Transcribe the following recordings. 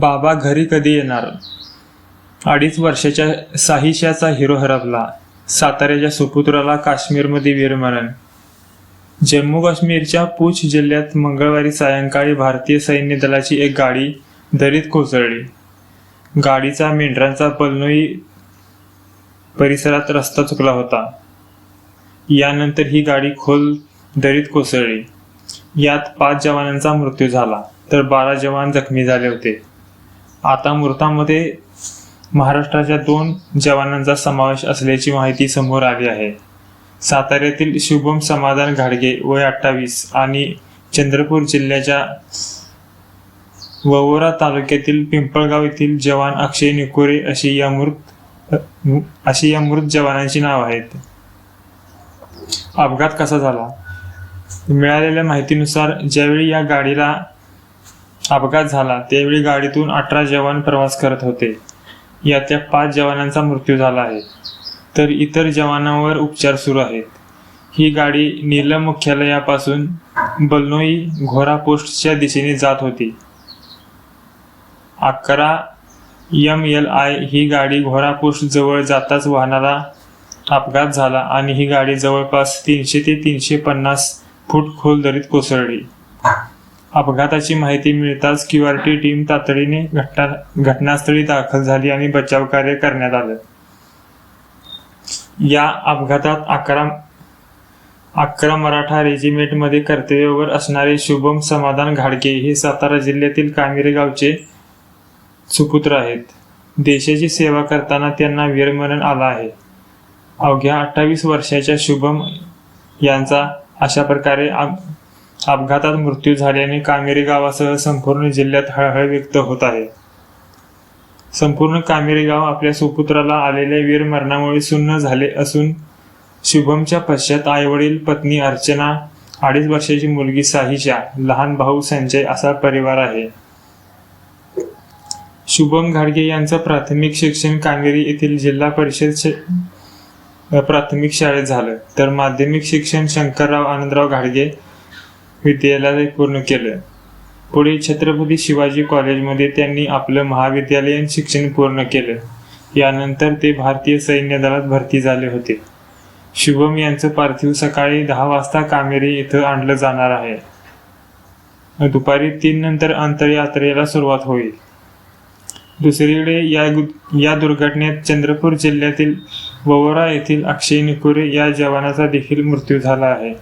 बाबा घरी कधी येणार? 2.5 वर्षाच्या साहिशाचा हिरो हरपला. साताऱ्याच्या सुपुत्राला काश्मीरमध्ये वीरमरण. जम्मू काश्मीरच्या पूंछ जिल्ह्यात मंगळवारी सायंकाळी भारतीय सैन्य दलाची एक गाडी दरीत कोसळली. गाडीचा मेंढरांचा पलनोई परिसरात रस्ता चुकला होता. यानंतर ही गाडी खोल दरीत कोसळली. यात 5 जवानांचा मृत्यू झाला तर 12 जवान जखमी झाले होते. आता मृतांमध्ये महाराष्ट्राच्या 2 जवानांचा समावेश असल्याची माहिती समोर आली आहे. साताऱ्यातील शुभम समाधान घाडगे वय 28 आणि चंद्रपूर जिल्ह्याच्या ववोरा तालुक्यातील पिंपळगाव येथील जवान अक्षय निकोरे अशी या मृत जवानांची नाव आहेत. अपघात कसा झाला? मिळालेल्या माहितीनुसार ज्यावेळी या गाडीला अपघात झाला त्यावेळी गाडीतून 18 जवान प्रवास करत होते. यातल्या 5 जवानांचा मृत्यू झाला आहे तर इतर जवानांवर उपचार सुरू आहेत. ही गाडी नीलम मुख्यालयापासून बलनोई घोरा पोस्टच्या दिशेने जात होती. 11 MLI ही गाडी घोरा पोस्ट जवळ जाताच वाहनाला अपघात झाला आणि ही गाडी जवळपास 300 ते 350 फूट खोल दरीत कोसळली. अपघाताची माहिती मिळताच QRT टीम तातडीने घटनास्थळी दाखल झाली आणि बचाव कार्य करण्यात आलं. या अपघातात 11 मराठा रेजिमेंटमध्ये कर्तव्यावर असणारे शुभम समाधान घाडगे हे सातारा जिल्ह्यातील कामेरे गावचे सुपुत्र आहेत. देशाची सेवा करताना त्यांना वीरमरण आलं आहे. अवघ्या 28 वर्षाच्या शुभम यांचा अशा प्रकारे अपघातात मृत्यू झाल्याने कामेरे गावासह संपूर्ण जिल्ह्यात हळहळ व्यक्त होत आहे. संपूर्ण कामेरे गाव आपल्या सुपुत्राला आलेल्या वीरमरणामुळे सुन्न झाले असून शुभमच्या पश्चात आईवडील, पत्नी अर्चना, 2.5 वर्षाची मुलगी साहिशा, लहान भाऊ संजय असा परिवार आहे. शुभम घाडगे यांचं प्राथमिक शिक्षण कामेरी येथील जिल्हा परिषद प्राथमिक शाळेत झालं तर माध्यमिक शिक्षण शंकरराव आनंदराव घाडगे विद्यालयात पूर्ण केलं. पुढे छत्रपती शिवाजी कॉलेजमध्ये त्यांनी आपलं महाविद्यालयीन शिक्षण पूर्ण केलं. यानंतर ते भारतीय सैन्य दलात भरती झाले होते. शुभम यांचं पार्थिव सकाळी 10 वाजता कामेरी येथे आणलं जाणार आहे. दुपारी 3 नंतर अंत्ययात्रेला सुरुवात होईल. दुसरीकडे या दुर्घटनेत चंद्रपूर जिल्ह्यातील ववोरा येथील अक्षय निकोरे या जवानाचा देखील मृत्यू झाला आहे.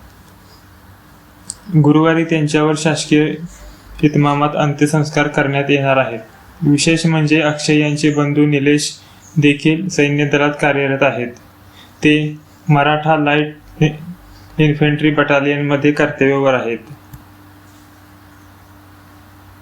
गुरुवारी त्यांच्यावर शासकीय इतमामात अंत्यसंस्कार करण्यात येणार आहेत. विशेष म्हणजे अक्षय यांचे बंधू निलेश देखील सैन्य दलात कार्यरत आहेत. ते मराठा लाईट इन्फंट्री बटालियनमध्ये कर्तव्यावर आहेत.